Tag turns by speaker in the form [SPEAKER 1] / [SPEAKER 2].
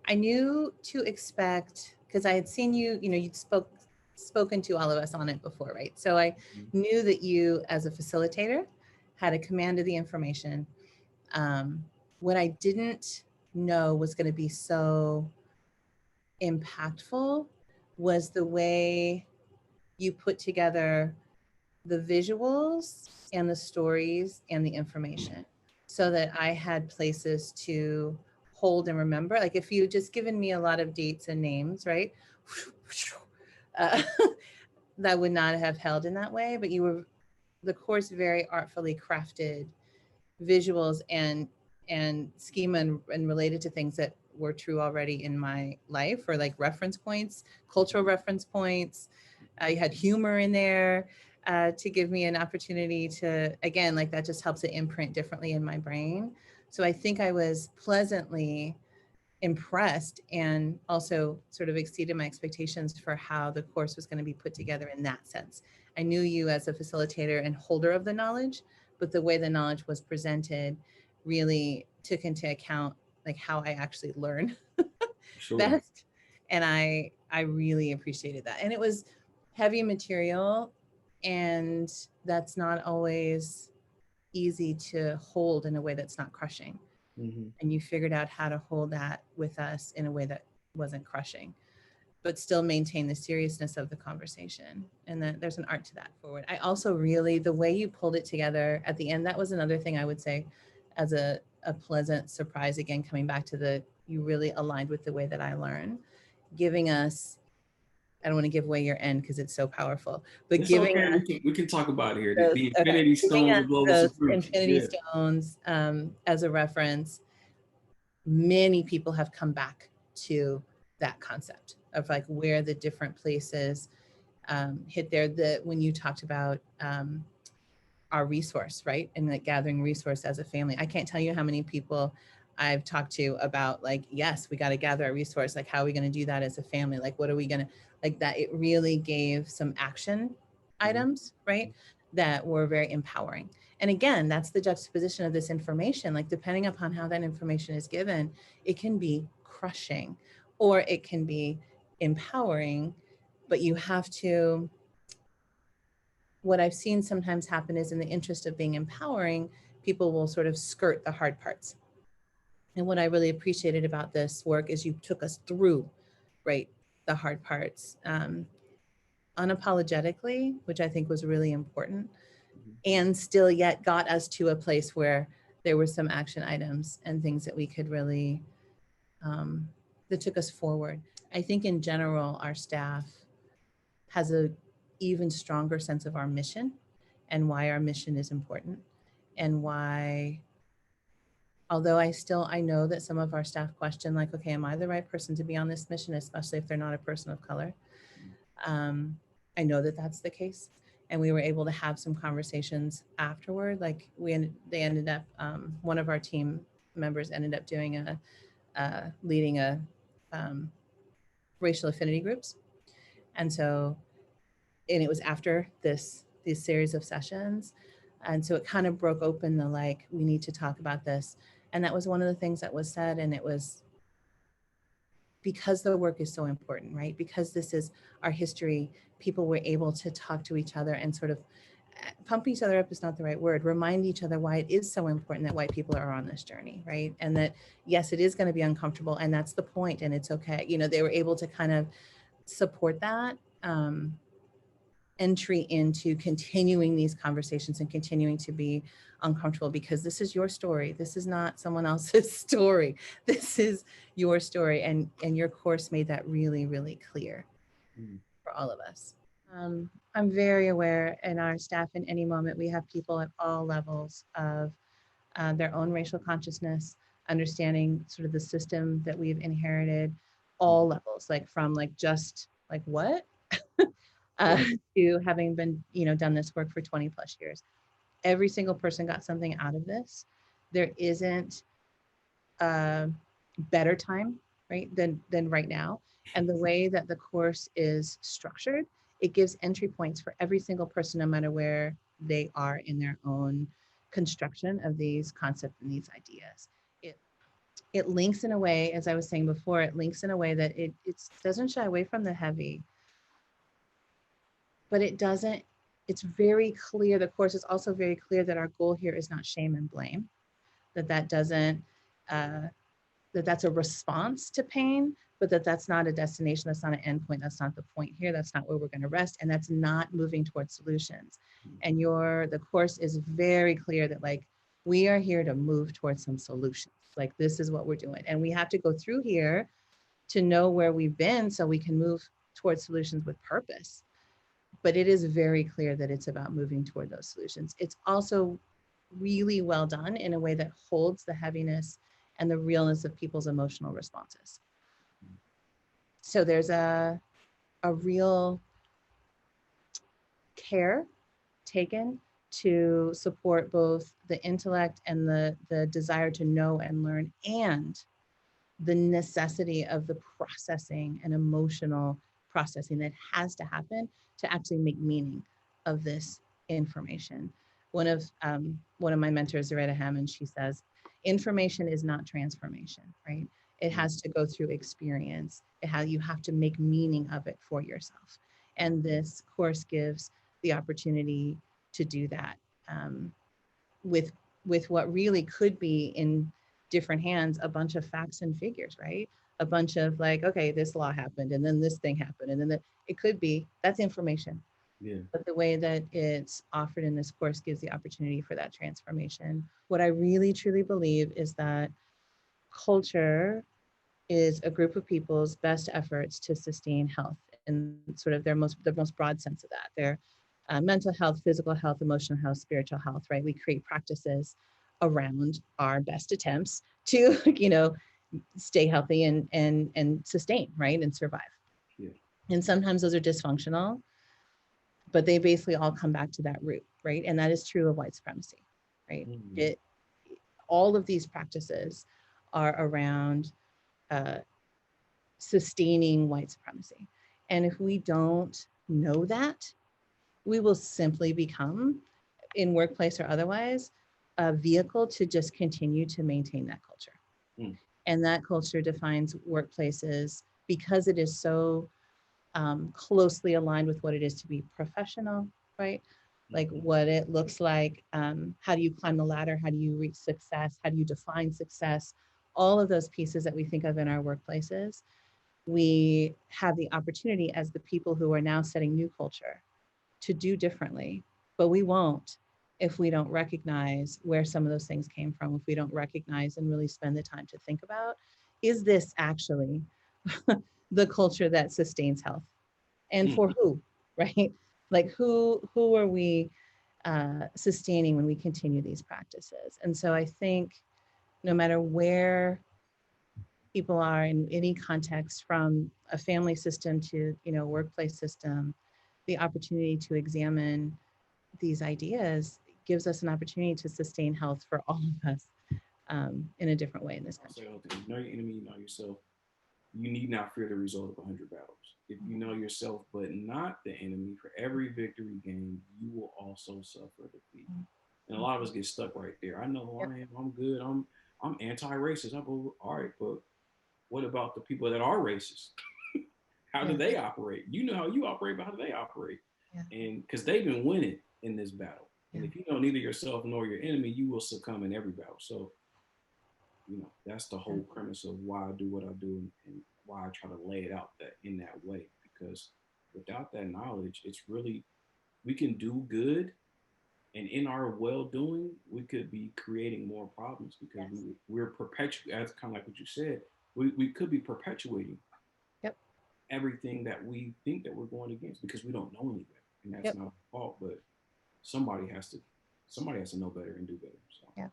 [SPEAKER 1] I knew to expect, because I had seen you, you'd spoken to all of us on it before, right? So I
[SPEAKER 2] Mhm.
[SPEAKER 1] knew that you, as a facilitator, had a command of the information. What I didn't know was going to be so impactful was the way you put together the visuals and the stories and the information so that I had places to hold and remember. Like if you had just given me a lot of dates and names, right? Uh, that would not have held in that way, but you were the course very artfully crafted visuals and schema and related to things that were true already in my life, or like reference points, cultural reference points. You had humor in there to give me an opportunity to, again, like that just helps it imprint differently in my brain. So I think I was pleasantly impressed and also sort of exceeded my expectations for how the course was going to be put together in that sense. I knew you as a facilitator and holder of the knowledge, but the way the knowledge was presented really took into account like how I actually learn
[SPEAKER 2] Sure.
[SPEAKER 1] best. And I really appreciated that. And it was heavy material, and that's not always easy to hold in a way that's not crushing,
[SPEAKER 2] Hmm.
[SPEAKER 1] and you figured out how to hold that with us in a way that wasn't crushing but still maintain the seriousness of the conversation, and that there's an art to that forward. I also really, the way you pulled it together at the end, that was another thing I would say as a pleasant surprise, again coming back to the, you really aligned with the way that I learn, giving us, I don't want to give away your end because it's so powerful, but
[SPEAKER 2] It's
[SPEAKER 1] giving
[SPEAKER 2] okay.
[SPEAKER 1] us
[SPEAKER 2] We can talk about it here. The,
[SPEAKER 1] those,
[SPEAKER 2] the
[SPEAKER 1] okay,
[SPEAKER 2] infinity
[SPEAKER 1] giving
[SPEAKER 2] stones
[SPEAKER 1] us
[SPEAKER 2] of global
[SPEAKER 1] those
[SPEAKER 2] supremacy.
[SPEAKER 1] infinity
[SPEAKER 2] Yeah.
[SPEAKER 1] stones as a reference. Many people have come back to that concept of like where the different places hit there. The when you talked about our resource, right, and like gathering resource as a family, I can't tell you how many people I've talked to about like, yes, we got to gather our resource. Like, how are we going to do that as a family? Like, what are we going to, like that? It really gave some action
[SPEAKER 2] Mhm.
[SPEAKER 1] items, right, that were very empowering. And again, that's the juxtaposition of this information. Like, depending upon how that information is given, it can be crushing or it can be empowering, but you have to, what I've seen sometimes happen is in the interest of being empowering, people will sort of skirt the hard parts. And what I really appreciated about this work is you took us through, right, the hard parts unapologetically, which I think was really important,
[SPEAKER 2] Mhm.
[SPEAKER 1] and still yet got us to a place where there were some action items and things that we could really, that took us forward. I think in general, our staff has a even stronger sense of our mission and why our mission is important, and why, although I know that some of our staff question like, okay, am I the right person to be on this mission, especially if they're not a person of color. um, I know that that's the case, and we were able to have some conversations afterward. Like they ended up, one of our team members ended up doing leading a um, racial affinity groups, and so, and it was after this series of sessions, and so it kind of broke open the like, we need to talk about this. And that was one of the things that was said, and it was because the work is so important, right, because this is our history. People were able to talk to each other and sort of pump each other up is not the right word, remind each other why it is so important that white people are on this journey, right, and that yes, it is going to be uncomfortable, and that's the point, and it's okay. They were able to kind of support that entry into continuing these conversations and continuing to be uncomfortable, because this is your story. This is not someone else's story. This is your story. And your course made that really, really clear
[SPEAKER 2] Mhm.
[SPEAKER 1] for all of us. I'm very aware in our staff in any moment, we have people at all levels of their own racial consciousness, understanding sort of the system that we've inherited, all levels, like from like just like what uh,
[SPEAKER 2] Right.
[SPEAKER 1] to having been, done this work for 20 plus years. Every single person got something out of this. There isn't a better time, right, than right now. And the way that the course is structured, it gives entry points for every single person, no matter where they are in their own construction of these concepts and these ideas. It it links in a way, as I was saying before, it links in a way that it doesn't shy away from the heavy, but it doesn't, it's very clear, the course is also very clear that our goal here is not shame and blame, that doesn't, that's a response to pain, but that's not a destination, that's not an endpoint, that's not the point here, that's not where we're gonna rest, and that's not moving towards solutions. And the course is very clear that like, we are here to move towards some solutions. Like this is what we're doing. And we have to go through here to know where we've been so we can move towards solutions with purpose. But it is very clear that it's about moving toward those solutions. It's also really well done in a way that holds the heaviness and the realness of people's emotional responses. So there's a real care taken to support both the intellect and the desire to know and learn, and the necessity of the processing and emotional processing that has to happen to actually make meaning of this information. One of my mentors, Zaretta Hammond, she says, information is not transformation, right? It has to go through experience. You have to make meaning of it for yourself. And this course gives the opportunity to do that with what really could be in different hands, a bunch of facts and figures, right? A bunch of like, okay, this law happened and then this thing happened. And then it could be, that's information.
[SPEAKER 2] Yeah.
[SPEAKER 1] But the way that it's offered in this course gives the opportunity for that transformation. What I really truly believe is that culture is a group of people's best efforts to sustain health in sort of the most broad sense of that. Their mental health, physical health, emotional health, spiritual health, right? We create practices around our best attempts to, stay healthy and sustain, right? And survive.
[SPEAKER 2] Yeah.
[SPEAKER 1] And sometimes those are dysfunctional, but they basically all come back to that root, right? And that is true of white supremacy, right?
[SPEAKER 2] Mm-hmm.
[SPEAKER 1] All of these practices are around sustaining white supremacy. And if we don't know that, we will simply become, in workplace or otherwise, a vehicle to just continue to maintain that culture.
[SPEAKER 2] Mm.
[SPEAKER 1] And that culture defines workplaces because it is so closely aligned with what it is to be professional, right? Like what it looks like, how do you climb the ladder? How do you reach success? How do you define success? All of those pieces that we think of in our workplaces, we have the opportunity as the people who are now setting new culture to do differently, but we won't if we don't recognize where some of those things came from, if we don't recognize and really spend the time to think about, is this actually the culture that sustains health? And for who, right? Like who are we sustaining when we continue these practices? And so I think no matter where people are in any context, from a family system to workplace system, the opportunity to examine these ideas gives us an opportunity to sustain health for all of us in a different way in this country.
[SPEAKER 2] I'll say, you know your enemy, you know yourself. You need not fear the result of 100 battles. If you know yourself, but not the enemy, for every victory gained, you will also suffer defeat. And a lot of us get stuck right there. I know who I am. I'm good. I'm anti-racist. I go, all right, but what about the people that are racist? How do they operate? You know how you operate, but how do they operate? And because they've been winning in this battle. And if you know neither yourself nor your enemy, you will succumb in every battle. So, that's the whole premise of why I do what I do, and why I try to lay it out that in that way. Because without that knowledge, it's really, we can do good, and in our well-doing, we could be creating more problems because we're perpetuating, that's kind of like what you said, we could be perpetuating everything that we think that we're going against because we don't know any better. And that's not our fault, but somebody has to know better and do better. So.
[SPEAKER 1] Yeah.